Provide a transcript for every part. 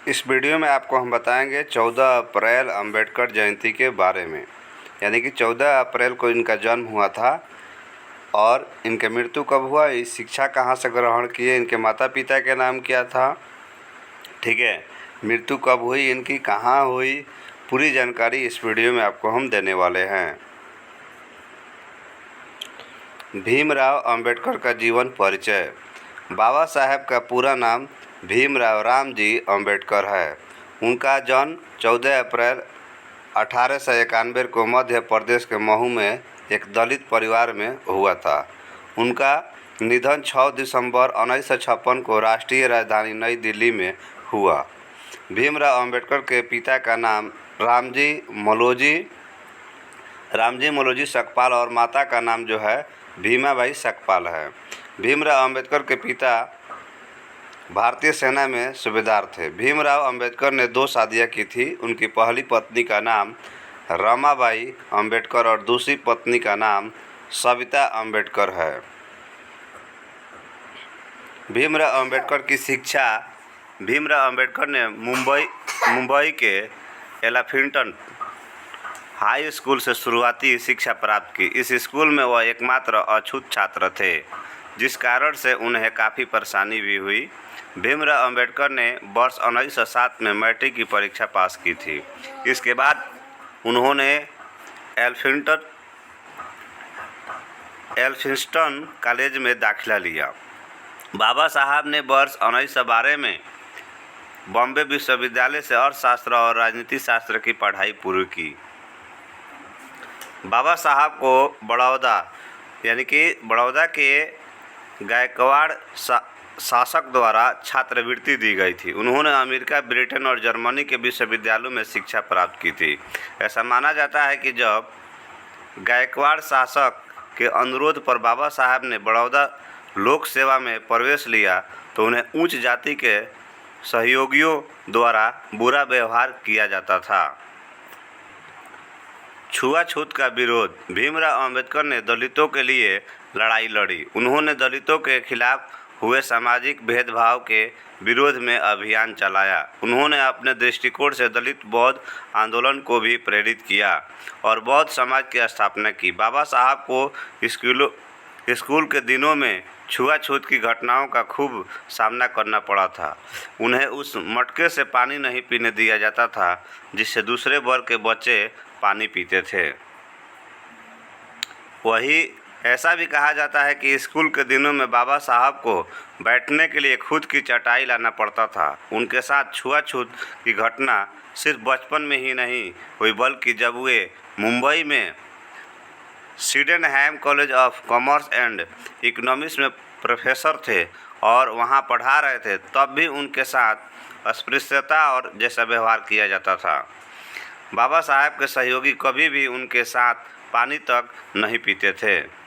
इस वीडियो में आपको हम बताएंगे 14 अप्रैल अंबेडकर जयंती के बारे में। यानी कि 14 अप्रैल को इनका जन्म हुआ था और इनके मृत्यु कब हुआ, इस शिक्षा कहाँ से ग्रहण किए, इनके माता पिता के नाम क्या था, ठीक है, मृत्यु कब हुई इनकी, कहाँ हुई, पूरी जानकारी इस वीडियो में आपको हम देने वाले हैं। भीमराव अंबेडकर का जीवन परिचय। बाबा साहेब का पूरा नाम भीमराव रामजी अंबेडकर है। उनका जन्म 14 अप्रैल 1891 को मध्य प्रदेश के महू में एक दलित परिवार में हुआ था। उनका निधन 6 दिसंबर 1956 को राष्ट्रीय राजधानी नई दिल्ली में हुआ। भीमराव अंबेडकर के पिता का नाम रामजी मलोजी सकपाल और माता का नाम जो है भीमाबाई सकपाल है। भीमराव अंबेडकर के पिता भारतीय सेना में सूबेदार थे। भीमराव अंबेडकर ने 2 शादियां की थी। उनकी पहली पत्नी का नाम रमाबाई अंबेडकर और दूसरी पत्नी का नाम सविता अंबेडकर है। भीमराव अंबेडकर की शिक्षा। भीमराव अंबेडकर ने मुंबई के एलिफेंटन हाई स्कूल से शुरुआती शिक्षा प्राप्त की। इस स्कूल में वह एकमात्र अछूत छात्र थे, जिस कारण से उन्हें काफ़ी परेशानी भी हुई। भीमराव अंबेडकर ने वर्ष 1907 में मैट्रिक की परीक्षा पास की थी। इसके बाद उन्होंने एल्फिंस्टन कॉलेज में दाखिला लिया। बाबा साहब ने वर्ष 1912 में बॉम्बे विश्वविद्यालय से अर्थशास्त्र और राजनीति शास्त्र की पढ़ाई पूरी की। बाबा साहब को बड़ौदा के गायकवाड़ शासक द्वारा छात्रवृत्ति दी गई थी। उन्होंने अमेरिका, ब्रिटेन और जर्मनी के विश्वविद्यालयों में शिक्षा प्राप्त की थी। ऐसा माना जाता है कि जब गायकवाड़ शासक के अनुरोध पर बाबा साहब ने बड़ौदा लोक सेवा में प्रवेश लिया तो उन्हें उच्च जाति के सहयोगियों द्वारा बुरा व्यवहार किया जाता था। छुआछूत का विरोध। भीमराव अंबेडकर ने दलितों के लिए लड़ाई लड़ी। उन्होंने दलितों के खिलाफ हुए सामाजिक भेदभाव के विरोध में अभियान चलाया। उन्होंने अपने दृष्टिकोण से दलित बौद्ध आंदोलन को भी प्रेरित किया और बौद्ध समाज की स्थापना की। बाबा साहब को स्कूल के दिनों में छुआछूत की घटनाओं का खूब सामना करना पड़ा था। उन्हें उस मटके से पानी नहीं पीने दिया जाता था जिससे दूसरे वर्ग के बच्चे पानी पीते थे। वही ऐसा भी कहा जाता है कि स्कूल के दिनों में बाबा साहब को बैठने के लिए खुद की चटाई लाना पड़ता था। उनके साथ छुआछूत की घटना सिर्फ बचपन में ही नहीं हुई, बल्कि जब वे मुंबई में Sydenham college of commerce and economics में प्रोफेसर थे और वहां पढ़ा रहे थे, तब भी उनके साथ अस्पृश्यता और जैसा व्यवहार किया जाता था। बाबा साहब के सहयोगी कभी भी उनके साथ पानी तक नहीं पीते थे।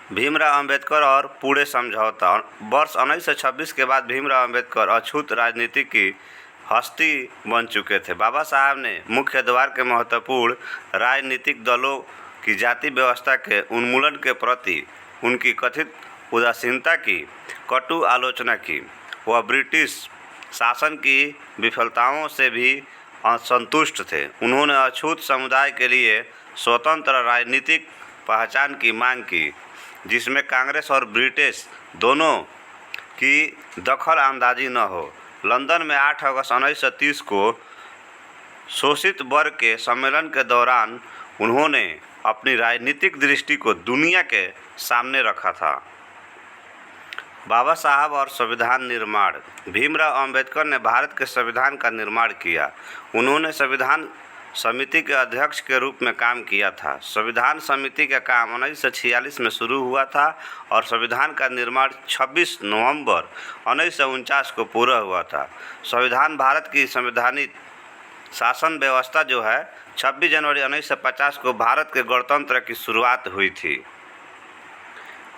भीमराव अंबेडकर और पूरे समझौता। वर्ष 1926 के बाद भीमराव अंबेडकर अछूत राजनीति की हस्ती बन चुके थे। बाबा साहब ने मुख्य द्वार के महत्वपूर्ण राजनीतिक दलों की जाति व्यवस्था के उन्मूलन के प्रति उनकी कथित उदासीनता की कटु आलोचना की। वह ब्रिटिश शासन की विफलताओं से भी असंतुष्ट थे। उन्होंने अछूत समुदाय के लिए स्वतंत्र राजनीतिक पहचान की मांग की, जिसमें कांग्रेस और ब्रिटिश दोनों की दखल अंदाजी न हो। लंदन में 8 अगस्त 1930 को शोषित वर्ग के सम्मेलन के दौरान उन्होंने अपनी राजनीतिक दृष्टि को दुनिया के सामने रखा था। बाबा साहब और संविधान निर्माण। भीमराव अंबेडकर ने भारत के संविधान का निर्माण किया। उन्होंने संविधान समिति के अध्यक्ष के रूप में काम किया था। संविधान समिति का काम 1946 में शुरू हुआ था और संविधान का निर्माण 26 नवंबर 1949 को पूरा हुआ था। संविधान भारत की संवैधानिक शासन व्यवस्था जो है 26 जनवरी 1950 को भारत के गणतंत्र की शुरुआत हुई थी।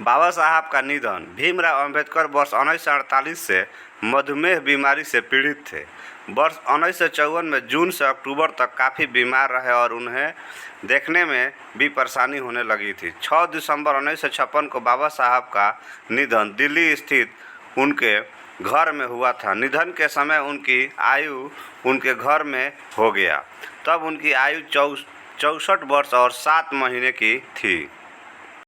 बाबा साहब का निधन। भीमराव अंबेडकर वर्ष 1948 से मधुमेह बीमारी से पीड़ित थे। वर्ष 1954 में जून से अक्टूबर तक काफ़ी बीमार रहे और उन्हें देखने में भी परेशानी होने लगी थी। 6 दिसंबर 1956 को बाबा साहब का निधन दिल्ली स्थित उनके घर में हुआ था। निधन के समय उनकी आयु उनके घर में हो गया। तब उनकी आयु 64 वर्ष और 7 महीने की थी।